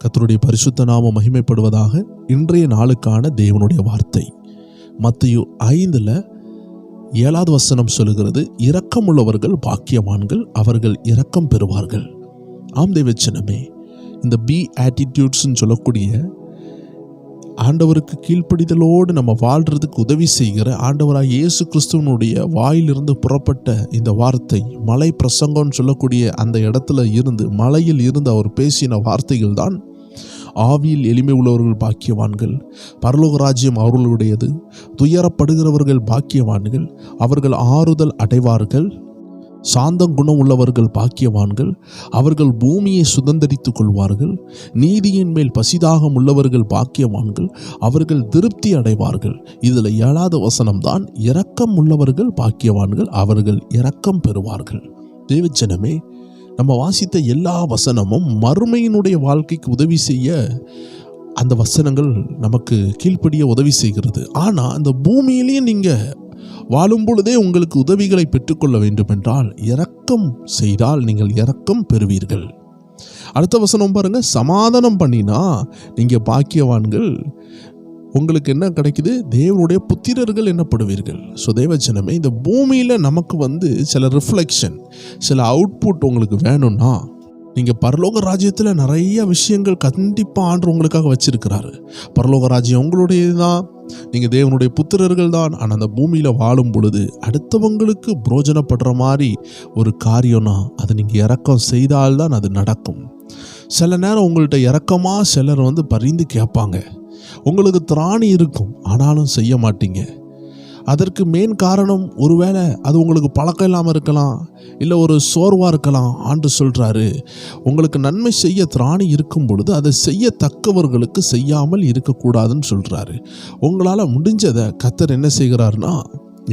கர்த்தருடைய பரிசுத்த நாமம் மகிமைப்படுவதாக. இன்றைய நாளுக்கான தேவனுடைய வார்த்தை மத்தேயு 5:7 சொல்லுகிறது, இரக்கமுள்ளவர்கள் பாக்கியவான்கள், அவர்கள் இரக்கம் பெறுவார்கள். ஆம் தேவச்சனமே, இந்த பி ஆட்டிடியூட்ஸ்ன்னு சொல்லக்கூடிய ஆண்டவருக்கு கீழ்ப்படிதலோடு நம்ம வாழ்கிறதுக்கு உதவி செய்கிற ஆண்டவராக இயேசு கிறிஸ்துவனுடைய வாயிலிருந்து புறப்பட்ட இந்த வார்த்தை, மலை பிரசங்கம்னு சொல்லக்கூடிய அந்த இடத்துல இருந்து, மலையில் இருந்து அவர் பேசின வார்த்தைகள் தான், ஆவியில் எளிமை உள்ளவர்கள் பாக்கியவான்கள், பரலோக ராஜ்யம் அவர்களுடையது, துயரப்படுகிறவர்கள் பாக்கியவான்கள், அவர்கள் ஆறுதல் அடைவார்கள், சாந்தம் குணம் உள்ளவர்கள் பாக்கியவான்கள், அவர்கள் பூமியை சுதந்தரித்துக் கொள்வார்கள், நீதியின் மேல் பசிதாகம் உள்ளவர்கள் பாக்கியவான்கள், அவர்கள் திருப்தி அடைவார்கள். இதில் 7வது வசனம்தான், இரக்கம் உள்ளவர்கள் பாக்கியவான்கள், அவர்கள் இரக்கம் பெறுவார்கள். தேவஜனமே, நம்ம வாசித்த எல்லா வசனமும் மறுமையினுடைய வாழ்க்கைக்கு உதவி செய்ய அந்த வசனங்கள் நமக்கு கீழ்ப்படிய உதவி செய்கிறது. ஆனால் அந்த பூமியிலேயே நீங்கள் வாழும் பொழுதே உங்களுக்கு உதவிகளை பெற்றுக்கொள்ள வேண்டும் என்றால் இரக்கம் செய்தால் நீங்கள் இரக்கம் பெறுவீர்கள். அடுத்த வசனம் பாருங்க, சமாதானம் பண்ணினா நீங்க பாக்கியவான்கள், உங்களுக்கு என்ன கிடைக்குது? தேவனுடைய புத்திரர்கள் என்னப்படுவீர்கள். ஸோ தேவஜனமே, இந்த பூமியில் நமக்கு சில ரிஃப்ளெக்ஷன், சில அவுட்புட் உங்களுக்கு வேணும்னா, நீங்கள் பரலோக ராஜ்யத்தில் நிறைய விஷயங்கள் கண்டிப்பாக ஆண்டு உங்களுக்காக வச்சிருக்கிறாரு. பரலோக ராஜ்யம் உங்களுடையது தான், நீங்கள் தேவனுடைய புத்திரர்கள் தான். ஆனால் அந்த பூமியில் வாழும் பொழுது அடுத்தவங்களுக்கு புரோஜனப்படுற மாதிரி ஒரு காரியம்னா அது நீங்கள் இரக்கம் செய்தால்தான் அது நடக்கும். சில நேரம் உங்கள்கிட்ட இரக்கமாக சிலர் பரிந்து கேட்பாங்க, உங்களுக்கு திராணி இருக்கும், ஆனாலும் செய்ய மாட்டீங்க. அதற்கு மெயின் காரணம் ஒருவேளை அது உங்களுக்கு பழக்கம் இல்லாமல் இருக்கலாம், இல்லை ஒரு சோர்வாக இருக்கலாம். ஆண்டு சொல்கிறாரு, உங்களுக்கு நன்மை செய்ய திராணி இருக்கும் பொழுது அதை செய்யத்தக்கவர்களுக்கு செய்யாமல் இருக்கக்கூடாதுன்னு சொல்கிறாரு. உங்களால் முடிஞ்சதை கர்த்தர் என்ன செய்கிறாருன்னா,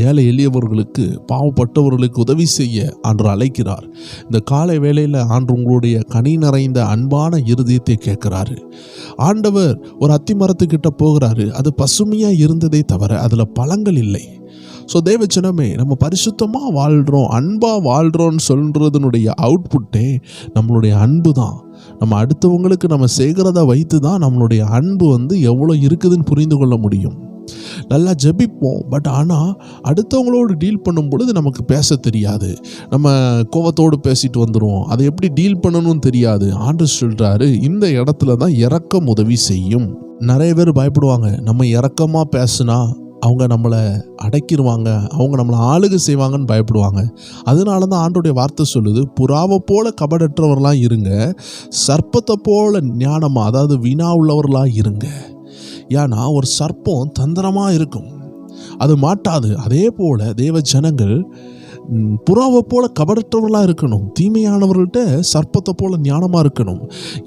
ஏழை எளியவர்களுக்கு பாவப்பட்டவர்களுக்கு உதவி செய்ய ஆண்டு அழைக்கிறார். இந்த காலை வேளையில் ஆண்டு உங்களுடைய கனி நிறைந்த அன்பான இருதயத்தை கேட்கிறாரு. ஆண்டவர் ஒரு அத்தி மரத்துக்கிட்ட போகிறாரு, அது பசுமையாக இருந்ததே தவிர அதில் பழங்கள் இல்லை. ஸோ தேவச்சனமே, நம்ம பரிசுத்தமாக வாழ்கிறோம், அன்பாக வாழ்கிறோன்னு சொல்கிறதுனுடைய அவுட்புட்டே நம்மளுடைய அன்பு தான். நம்ம அடுத்தவங்களுக்கு நம்ம செய்கிறத வைத்து தான் நம்மளுடைய அன்பு எவ்வளோ இருக்குதுன்னு புரிந்து கொள்ள முடியும். நல்லா ஜெபிப்போம், பட் ஆனால் அடுத்தவங்களோடு டீல் பண்ணும் பொழுது நமக்கு பேச தெரியாது, நம்ம கோவத்தோடு பேசிட்டு வந்துடுவோம், அதை எப்படி டீல் பண்ணணும்னு தெரியாது. ஆண்டவர் சொல்கிறாரு, இந்த இடத்துல தான் இரக்கம் உதவி செய்யும். நிறைய பேர் பயப்படுவாங்க, நம்ம இரக்கமாக பேசுனா அவங்க நம்மளை அடக்கிடுவாங்க, அவங்க நம்மளை ஆளுகை செய்வாங்கன்னு பயப்படுவாங்க. அதனால தான் ஆண்டோடைய வார்த்தை சொல்லுது, புறாவை போல கபடற்றவர்களாக இருங்க, சர்ப்பத்தை போல ஞானமாக, அதாவது வீணா உள்ளவர்களாக இருங்க. ஏன்னா ஒரு சர்ப்பம் தந்திரமாக இருக்கும், அது மாட்டாது. அதே போல் தேவ ஜனங்கள் புறாவை போல கபடற்றவர்களாக இருக்கணும், தீமையானவர்கள்ட்ட சர்ப்பத்தை போல ஞானமாக இருக்கணும்.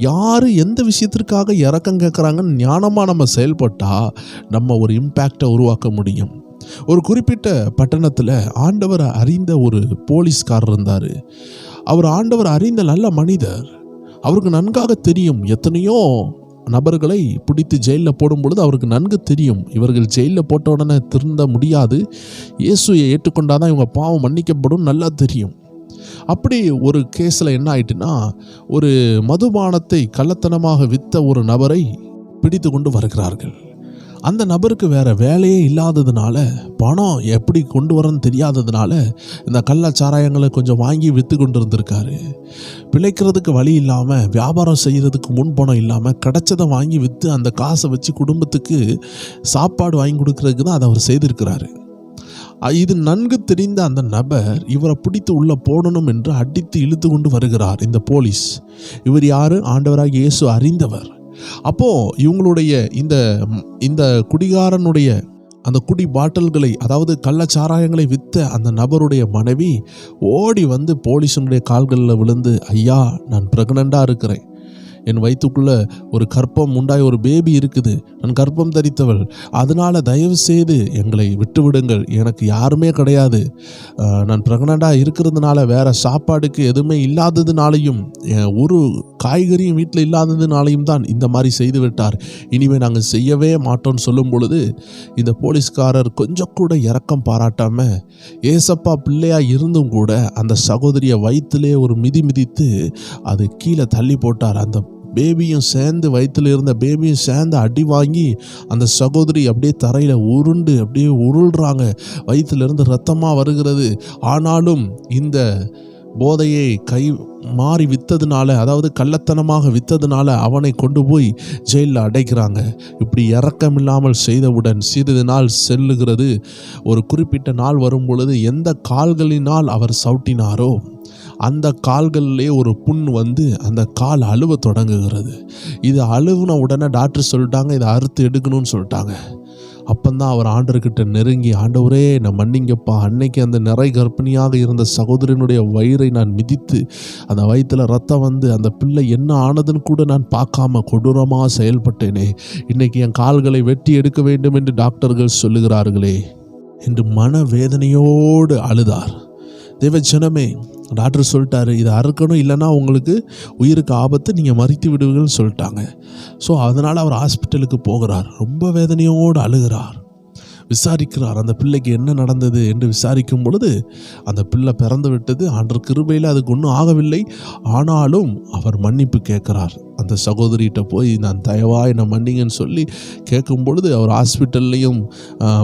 யார் எந்த விஷயத்திற்காக இரக்கம் கேட்குறாங்கன்னு ஞானமாக நம்ம செயல்பட்டால் நம்ம ஒரு இம்பேக்டை உருவாக்க முடியும். ஒரு குறிப்பிட்ட பட்டணத்தில் ஆண்டவரை அறிந்த ஒரு போலீஸ்காரர் இருந்தார். அவர் ஆண்டவர் அறிந்த நல்ல மனிதர். அவருக்கு நன்காக தெரியும், எத்தனையோ நபர்களை பிடித்து ஜெயிலில் போடும் பொழுது அவருக்கு நன்கு தெரியும், இவர்கள் ஜெயிலில் போட்ட உடனே திருந்த முடியாது, இயேசுவை ஏற்றுக்கொண்டாதான் இவங்க பாவம் மன்னிக்கப்படும், நல்லா தெரியும். அப்படி ஒரு கேஸில் என்ன ஆயிட்டுன்னா, ஒரு மதுபானத்தை கள்ளத்தனமாக விற்ற ஒரு நபரை பிடித்து கொண்டு வருகிறார்கள். அந்த நபருக்கு வேறு வேலையே இல்லாததுனால, பணம் எப்படி கொண்டு வரன்னு தெரியாததுனால இந்த கள்ளச்சாராயங்களை கொஞ்சம் வாங்கி விற்று கொண்டு இருந்திருக்காரு. பிழைக்கிறதுக்கு வழி இல்லாமல், வியாபாரம் செய்கிறதுக்கு முன் பணம் இல்லாமல் கிடைச்சதை வாங்கி விற்று அந்த காசை வச்சு குடும்பத்துக்கு சாப்பாடு வாங்கி கொடுக்கறதுக்கு தான் அதை அவர் செய்திருக்கிறாரு. இது நன்கு தெரிந்த அந்த நபர் இவரை பிடித்து உள்ளே போடணும் என்று அடித்து இழுத்து கொண்டு வருகிறார் இந்த போலீஸ். இவர் யார்? ஆண்டவராக இயேசு அறிந்தவர். அப்போது இவங்களுடைய இந்த குடிகாரனுடைய அந்த குடி பாட்டில்களை, அதாவது கள்ளச்சாராயங்களை விற்ற அந்த நபருடைய மனைவி ஓடி போலீஸனுடைய கால்களில் விழுந்து, ஐயா, நான் ப்ரெக்னெண்ட்டாக இருக்கிறேன், என் வயிற்றுக்குள்ளே ஒரு கர்ப்பம் உண்டாய் ஒரு பேபி இருக்குது, நான் கர்ப்பம் தரித்தவள், அதனால் தயவு செய்து எங்களை விட்டுவிடுங்கள், எனக்கு யாருமே கிடையாது, நான் ப்ரெக்னெண்ட்டாக இருக்கிறதுனால வேறு சாப்பாடுக்கு எதுவுமே இல்லாததுனாலையும் ஒரு காய்கறியும் வீட்டில் இல்லாததுனாலையும் தான் இந்த மாதிரி செய்து விட்டார், இனிமேல் நாங்கள் செய்யவே மாட்டோம்னு சொல்லும் பொழுது இந்த போலீஸ்காரர் கொஞ்சம் கூட இரக்கம் பாராட்டாமல், ஏசப்பா பிள்ளையாக இருந்தும் கூட அந்த சகோதரியை வயிற்றிலே ஒரு மிதித்து அது கீழே தள்ளி போட்டார். அந்த பேபியும் சேர்ந்து, வயிற்றில் இருந்த பேபியும் சேர்ந்து அடி வாங்கி அந்த சகோதரி அப்படியே தரையில் உருண்டு அப்படியே உருள்றாங்க. வயிற்றிலிருந்து ரத்தமாக வருகிறது. ஆனாலும் இந்த போதையை மாறி விற்றதுனால, அதாவது கள்ளத்தனமாக விற்றதுனால அவனை கொண்டு போய் ஜெயிலில் அடைக்கிறாங்க. இப்படி இரக்கமில்லாமல் செய்தவுடன் சிறிது நாள் செல்லுகிறது. ஒரு குறிப்பிட்ட நாள் வரும் பொழுது எந்த கால்களினால் அவர் சவுட்டினாரோ அந்த கால்களிலே ஒரு புண் வந்து அந்த கால் அழுவ தொடங்குகிறது. இது அழுவுன உடனே டாக்டர் சொல்லிட்டாங்க, இதை அறுத்து எடுக்கணும்னு சொல்லிட்டாங்க. அப்பந்தான் அவர் ஆண்டவர்கிட்ட நெருங்கி, ஆண்டவரே நான் மன்னிங்கப்பா, அன்னைக்கு அந்த நிறை கர்ப்பிணியாக இருந்த சகோதரனுடைய வயிறை நான் மிதித்து அந்த வயிற்றில் ரத்தம் வந்து அந்த பிள்ளை என்ன ஆனதுன்னு கூட நான் பார்க்காம கொடூரமாக செயல்பட்டேனே, இன்னைக்கு என் கால்களை வெட்டி எடுக்க வேண்டும் என்று டாக்டர்கள் சொல்லுகிறார்களே என்று மனவேதனையோடு அழுதார். தேவஜனமே, டாக்டர் சொல்லிட்டாரு, இதை அறுக்கணும், இல்லைன்னா உங்களுக்கு உயிருக்கு ஆபத்து, நீங்கள் மறித்து விடுவீங்கன்னு சொல்லிட்டாங்க. ஸோ அதனால் அவர் ஹாஸ்பிட்டலுக்கு போகிறார். ரொம்ப வேதனையோடு அழுகிறார். விசாரிக்கிறார், அந்த பிள்ளைக்கு என்ன நடந்தது என்று விசாரிக்கும் பொழுது அந்த பிள்ளை பிறந்து விட்டது. ஆண்டவர் கிருபையில் அதுக்கு ஒன்றும் ஆகவில்லை. ஆனாலும் அவர் மன்னிப்பு கேட்குறார். அந்த சகோதரிகிட்ட போய் நான் தயவாய் நான் மன்னிங்கன்னு சொல்லி கேட்கும் பொழுது அவர் ஹாஸ்பிட்டல்லையும்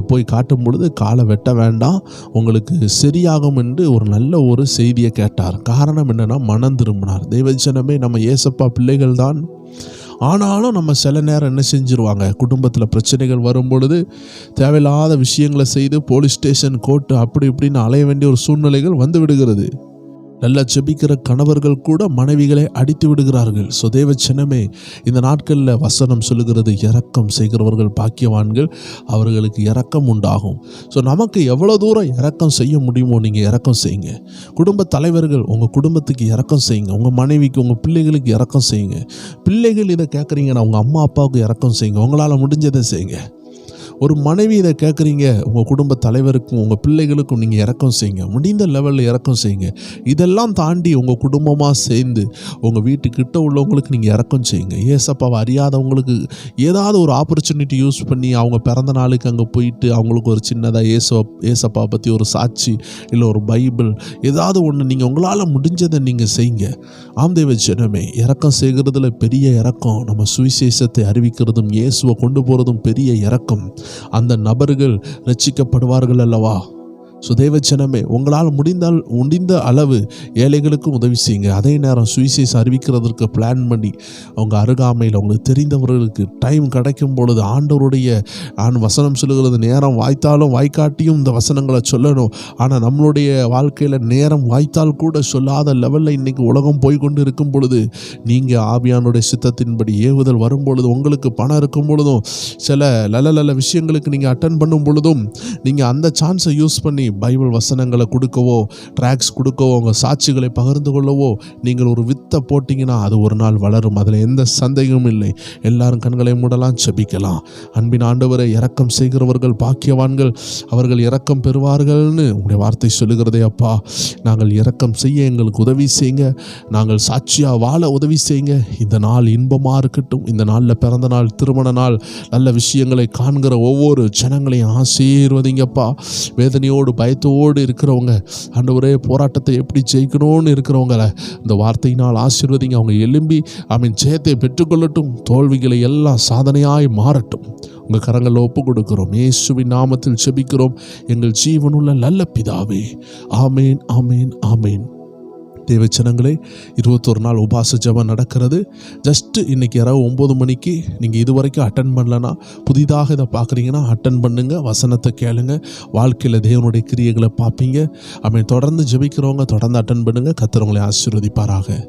போய் காட்டும் பொழுது காலை வெட்ட வேண்டாம், உங்களுக்கு சரியாகும் என்று ஒரு நல்ல ஒரு செய்தியை கேட்டார். காரணம் என்னென்னா மனம் திரும்பினார். தெய்வஜனமே, நம்ம ஏசப்பா பிள்ளைகள் தான். ஆனாலும் நம்ம சில நேரம் என்ன செஞ்சுருவாங்க, குடும்பத்தில் பிரச்சனைகள் வரும் பொழுது தேவையில்லாத விஷயங்களை செய்து போலீஸ் ஸ்டேஷன், கோர்ட்டு அப்படி இப்படின்னு அலைய வேண்டிய ஒரு சூழ்நிலைகள் வந்து விடுகிறது. நல்லா ஜெபிக்கிற கணவர்கள் கூட மனைவிகளை அடித்து விடுகிறார்கள். ஸோ தேவச்சனமே, இந்த நாட்களில் வசனம் சொல்லுகிறது, இரக்கம் செய்கிறவர்கள் பாக்கியவான்கள், அவர்களுக்கு இரக்கம் உண்டாகும். ஸோ நமக்கு எவ்வளோ தூரம் இரக்கம் செய்ய முடியுமோ நீங்கள் இரக்கம் செய்யுங்க. குடும்ப தலைவர்கள் உங்கள் குடும்பத்துக்கு இரக்கம் செய்யுங்க. உங்கள் மனைவிக்கு, உங்கள் பிள்ளைகளுக்கு இரக்கம் செய்யுங்க. பிள்ளைகள் இதை கேட்குறீங்கன்னா உங்கள் அம்மா அப்பாவுக்கு இரக்கம் செய்யுங்க. உங்களால் முடிஞ்சதை செய்யுங்க. ஒரு மனைவி இதை கேட்குறீங்க, உங்கள் குடும்ப தலைவருக்கும் உங்கள் பிள்ளைகளுக்கும் நீங்கள் இரக்கம் செய்யுங்க. முடிந்த லெவலில் இரக்கம் செய்யுங்க. இதெல்லாம் தாண்டி உங்கள் குடும்பமாக சேர்ந்து உங்கள் வீட்டுக்கிட்ட உள்ளவங்களுக்கு நீங்கள் இரக்கம் செய்யுங்க. ஏசப்பாவை அறியாதவங்களுக்கு ஏதாவது ஒரு ஆப்பர்ச்சுனிட்டி யூஸ் பண்ணி அவங்க பிறந்த நாளுக்கு அங்கே போயிட்டு அவங்களுக்கு ஒரு சின்னதாக ஏசப்பா பற்றி ஒரு சாட்சி, இல்லை ஒரு பைபிள், ஏதாவது ஒன்று நீங்கள் உங்களால் முடிஞ்சதை நீங்கள் செய்யுங்க. ஆம் தேவஜனமே, இரக்கம் செய்கிறதுல பெரிய இரக்கம். நம்ம சுவிசேஷத்தை அறிவிக்கிறதும் இயேசுவை கொண்டு போகிறதும் பெரிய இரக்கம். அந்த நபர்கள் ரட்சிக்கப்படுவார்கள் அல்லவா? சுதேவச்சனமே, உங்களால் முடிந்த அளவு ஏழைகளுக்கும் உதவி செய்யுங்க. அதே நேரம் சுவிசேஷம் அறிவிக்கிறதற்கு பிளான் பண்ணி அவங்க அருகாமையில் அவங்களுக்கு தெரிந்தவர்களுக்கு டைம் கிடைக்கும் பொழுது ஆண்டவருடைய வசனம் சொல்லுகிறது, நேரம் வாய்த்தாலும் வாய்க்காட்டியும் இந்த வசனங்களை சொல்லணும். ஆனால் நம்மளுடைய வாழ்க்கையில் நேரம் வாய்த்தால் கூட சொல்லாத லெவலில் இன்றைக்கி உலகம் போய்கொண்டு இருக்கும் பொழுது நீங்கள் ஆவியானுடைய சித்தத்தின்படி ஏவுதல் வரும் பொழுது, உங்களுக்கு பணம் இருக்கும் பொழுதும், சில நல்ல விஷயங்களுக்கு நீங்கள் அட்டன் பண்ணும் பொழுதும் நீங்கள் அந்த சான்ஸை யூஸ் பண்ணி பைபிள் வசனங்களை கொடுக்கவோ, ட்ராக்ஸ் கொடுக்கவோ, உங்கள் சாட்சிகளை பகிர்ந்து கொள்ளவோ நீங்கள் ஒரு வித்தை போட்டிங்கன்னா அது ஒரு நாள் வளரும். அதில் எந்த சந்தேகமும் இல்லை. எல்லாரும் கண்களை மூடலாம், செபிக்கலாம். அன்பின் ஆண்டவரை, இரக்கம் செய்கிறவர்கள் பாக்கியவான்கள், அவர்கள் இரக்கம் பெறுவார்கள்னு உங்களுடைய வார்த்தை சொல்லுகிறதே அப்பா. நாங்கள் இரக்கம் செய்ய எங்களுக்கு உதவி செய்யுங்க. நாங்கள் சாட்சியாக வாழ உதவி செய்யுங்க. இந்த நாள் இன்பமாக இருக்கட்டும். இந்த நாளில் பிறந்த நாள், திருமண நாள், நல்ல விஷயங்களை காண்கிற ஒவ்வொரு ஜனங்களையும் ஆசீர்வதிங்கப்பா. வேதனையோடு பயத்தோடு இருக்கிறவங்க, ஆண்டவரே போராட்டத்தை எப்படி ஜெயிக்கணும்னு இருக்கிறவங்கள இந்த வார்த்தையினால் ஆசீர்வதிங்க. அவங்க எழும்பி ஜெயத்தை பெற்றுக்கொள்ளட்டும். தோல்விகளை எல்லாம் சாதனையாய் மாறட்டும். உங்கள் கரங்களில் ஒப்பு கொடுக்கிறோம். இயேசுவின் நாமத்தில் ஜெபிக்கிறோம் எங்கள் ஜீவனுள்ள நல்ல பிதாவே. ஆமேன், ஆமேன், ஆமேன். தேவச்சனங்களே, 21 நாள் உபாச ஜெபம் நடக்கிறது. ஜஸ்ட்டு இன்றைக்கி இரவு 9 மணிக்கு நீங்கள் இது வரைக்கும் அட்டன் பண்ணலன்னா, புதிதாக இதை பார்க்குறீங்கன்னா அட்டன் பண்ணுங்கள். வசனத்தை கேளுங்க. வாழ்க்கையில் தேவனுடைய கிரியைகளை பார்ப்பீங்க. தொடர்ந்து ஜெபிக்கிறவங்க தொடர்ந்து அட்டன் பண்ணுங்கள். கர்த்தர் உங்களை ஆசீர்வதிப்பாராக.